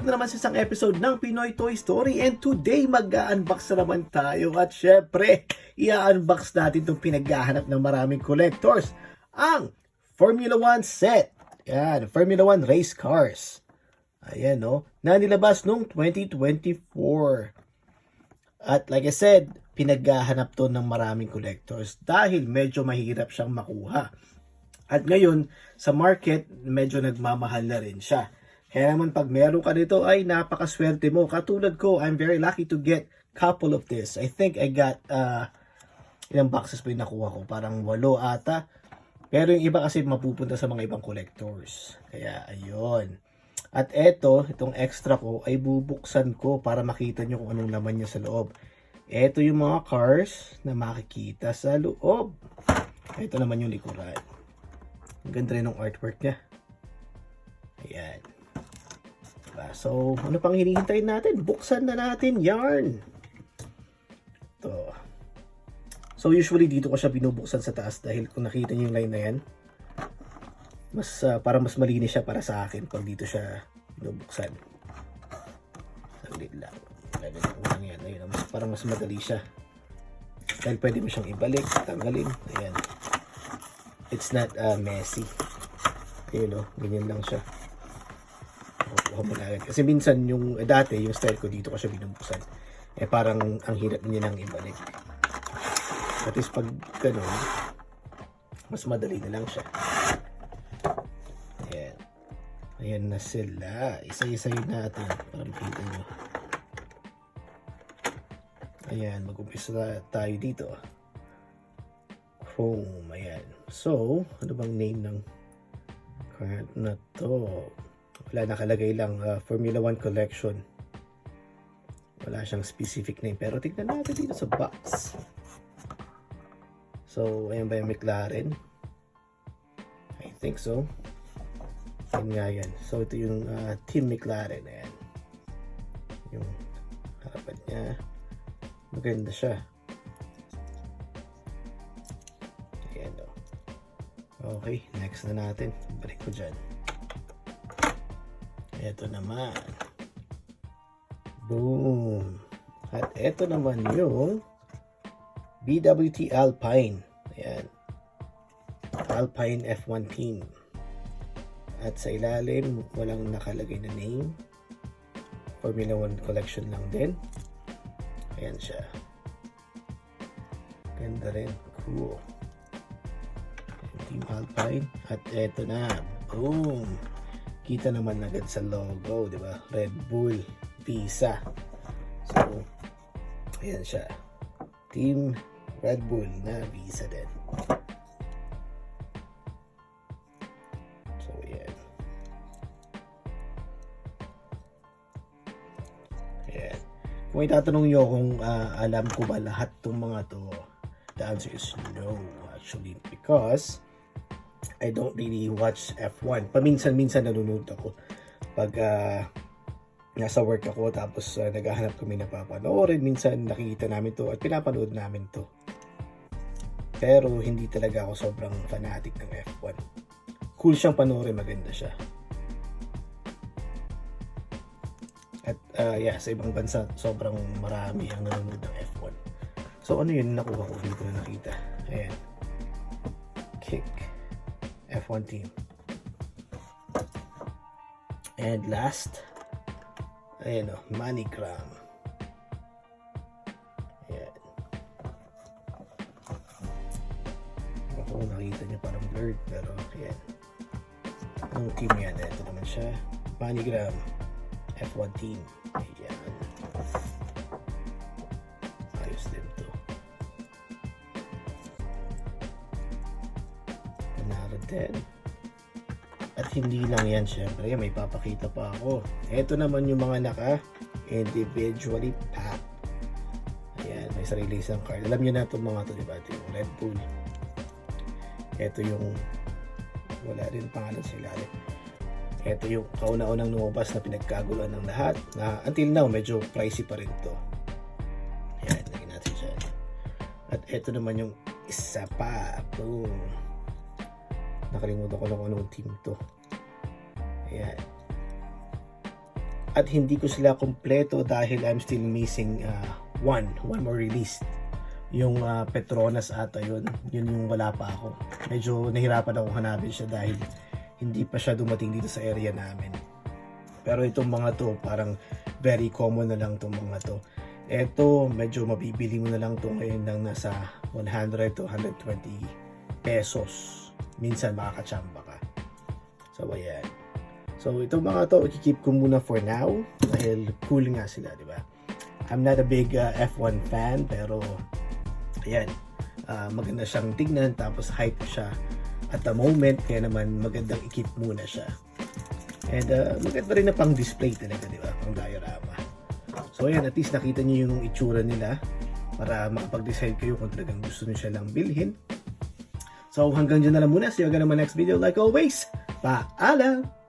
Welcome na naman sa isang episode ng Pinoy Toy Story, and today mag-unbox na naman tayo at syempre i-unbox natin itong pinaghahanap ng maraming collectors, ang Formula 1 set. Yan, Formula 1 race cars. Ayan no, na nilabas noong 2024. At like I said, pinaghahanap to ng maraming collectors dahil medyo mahirap siyang makuha. At ngayon, sa market, medyo nagmamahal na rin siya. Kaya naman pag meron ka nito ay napakaswerte mo. Katulad ko, I'm very lucky to get couple of this. I think I got, ilang boxes pa yung nakuha ko? Parang 8 ata. Pero yung iba kasi mapupunta sa mga ibang collectors. Kaya ayun. At itong extra ko ay bubuksan ko para makita nyo kung anong laman niya sa loob. Ito yung mga cars na makikita sa loob. Ito naman yung likuran. Ang ganda rin ng artwork niya. Ayan. So, ano pang hinihintay natin? Buksan na natin yarn. Ito. So, usually dito ko siya binubuksan sa taas dahil kung nakita niyo yung line na yan, para mas malinis siya para sa akin pag dito siya binubuksan. Saglit lang. Yan. Ayun, parang mas madali siya. Dahil pwede mo siyang ibalik, tanggalin. Ayan. It's not messy. Ayun o, ganyan lang siya. Kasi minsan yung dati yung style ko dito ko siya binubuksan, parang ang hirap niya nang ibalik. At least pag ganun, mas madali na lang siya. Ayan. Ayan na sila. Isa-isayin natin para makita nyo. Ayan, mag-umpisa tayo dito. Chrome. Ayan. So, ano bang name ng card na to? Wala, nakalagay lang Formula 1 Collection. Wala siyang specific name. Pero tignan natin dito sa box. So, ayan ba yung McLaren? I think so. Ayan nga yan. So, ito yung Team McLaren. Ayan. Yung harapan niya. Maganda siya. Ayan o. Okay, next na natin. Balik ko dyan. Ito naman. Boom. At ito naman yung BWT Alpine. Ayan. Alpine F1 team. At sa ilalim, walang nakalagay na name. Formula 1 collection lang din. Ayan siya. Ganda rin. Cool. Team Alpine. At ito na. Boom. Kita naman agad sa logo, di ba? Red Bull, Visa. So, ayan siya. Team Red Bull na Visa din. So, ayan. Ayan. Kung itatanong nyo kung alam ko ba lahat tong mga to, the answer is no, actually, because I don't really watch F1. Paminsan-minsan nanonood ako. Pag nasa work ako, tapos naghahanap kami na papanoorin. Minsan nakikita namin to at pinapanood namin to. Pero hindi talaga ako sobrang fanatic ng F1. Cool siyang panoorin, maganda siya. At yeah, sa ibang bansa, sobrang marami ang nanonood ng F1. So ano yun nakuha ko dito na nakita? Ayan. Kick. F1 team. And last, ayan o, MoneyGram. Ayan. Ako, nakita niyo parang blurred, pero ayan. Ang team yan, ito naman siya. MoneyGram F1 team. Ayan. Ayos din to. Din. At hindi lang yan, syempre may papakita pa ako. Ito naman yung mga naka individually packed. Ayan, may sarili isang card. Alam nyo na itong mga to, diba? Ito yung Red Bull. Ito yung wala rin pangalan sa ilalim. Ito yung kauna-unang lumabas na pinagkaguluhan ng lahat na until now medyo pricey pa rin to. Ayan, lagyan natin dyan. At ito naman yung isa pa. Boom. Nakalimutan ko lang kung anong team to. Ayan. at hindi ko sila kompleto dahil I'm still missing one more release. Yung Petronas ata yun yung wala pa ako. Medyo nahirapan ako hanapin siya dahil hindi pa siya dumating dito sa area namin. Pero itong mga to parang very common na lang itong mga to. Ito medyo mabibili mo na lang to ngayon ng nasa 100 to 120 pesos. Minsan makakachamba ka. So ayan. So itong mga to, i-keep ko muna for now dahil cool nga sila, di ba? I'm not a big F1 fan pero ayan, maganda siyang tignan tapos hype siya at the moment kaya naman magandang i-keep muna siya. And maganda rin na pang display talaga, di ba? Pang diorama. So ayan, at least nakita niyo yung itsura nila para makapag-decide kayo kung talagang gusto niyo siya lang bilhin. So hanggang dyan na lang muna. See you again in my next video. Like always, paalam!